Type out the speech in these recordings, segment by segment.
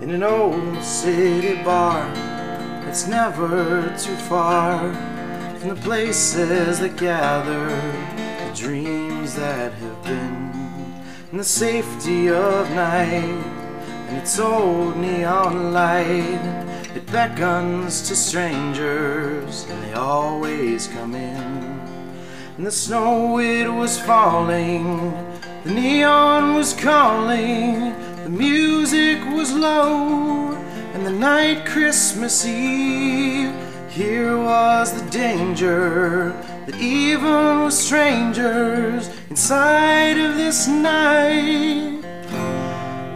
in an old city bar that's never too far from the places that gather the dreams that have been, in the safety of night and its old neon light. It beckons to strangers and they always come in. And the snow, it was falling, the neon was calling, the music was low, and the night Christmas Eve, here was the danger that even with strangers inside of this night,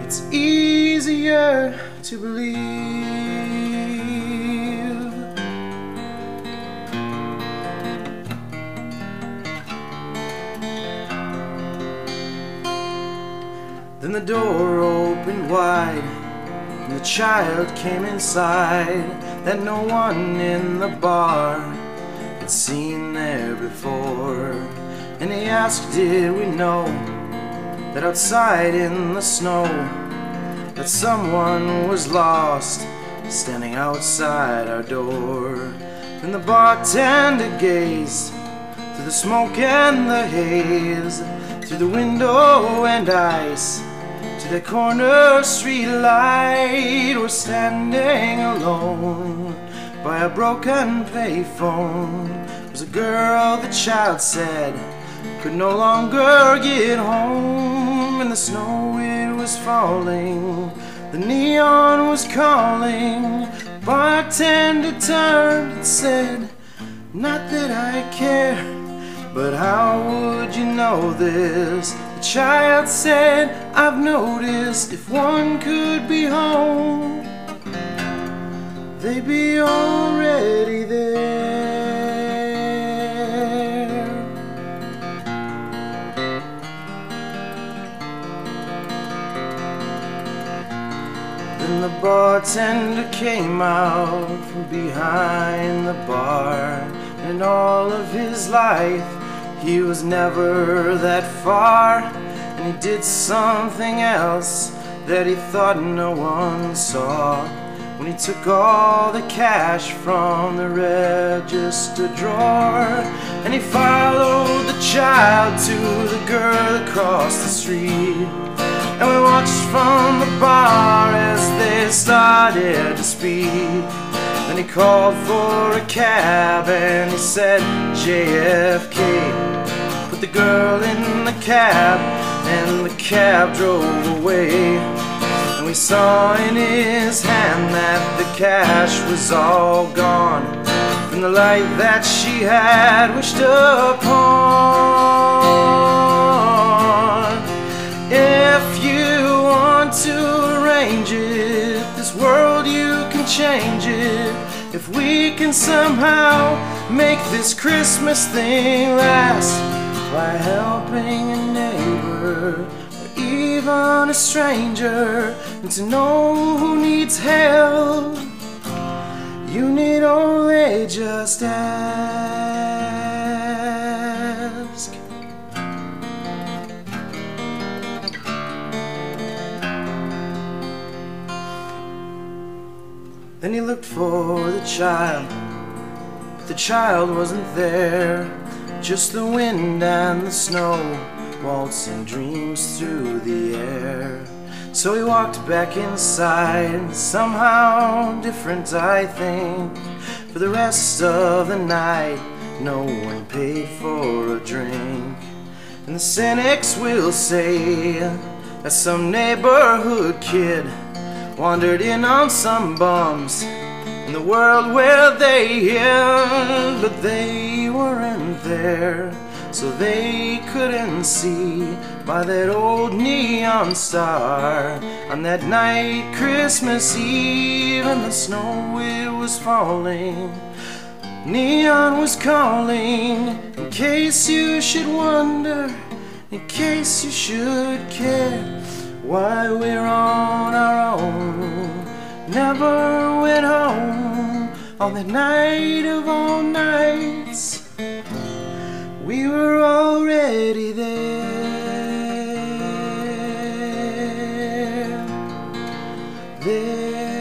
it's easier to believe. Then the door opened wide and the child came inside that no one in the bar had seen there before. And he asked, did we know that outside in the snow that someone was lost standing outside our door? Then the bartender gazed through the smoke and the haze, through the window and ice, to the corner street light. We're standing alone by a broken payphone. Was a girl, the child said, could no longer get home. And the snow, it was falling, the neon was calling. Bartender turned and said, not that I care, but how would you know this? The child said, I've noticed if one could be home, they'd be already there. Then the bartender came out from behind the bar, and in all of his life he was never that far. And he did something else that he thought no one saw, when he took all the cash from the register drawer. And he followed the child to the girl across the street, and we watched from the bar as they started to speak. Then he called for a cab and he said, JFK. Put the girl in the cab and the cab drove away. And we saw in his hand that the cash was all gone from the light that she had wished upon. If you want to arrange it, this world you can change it. If we can somehow make this Christmas thing last by helping a neighbor or even a stranger, and to know who needs help, you need only just ask. Then he looked for the child, but the child wasn't there. Just the wind and the snow waltzing dreams through the air. So he walked back inside, somehow different I think. For the rest of the night no one paid for a drink. And the cynics will say that some neighborhood kid wandered in on some bums in the world where they hid, but they weren't there, so they couldn't see by that old neon star on that night Christmas Eve. And the snow, it was falling, neon was calling, in case you should wonder, in case you should care, why we're on our own, never went home on that night of all nights. We were already there. There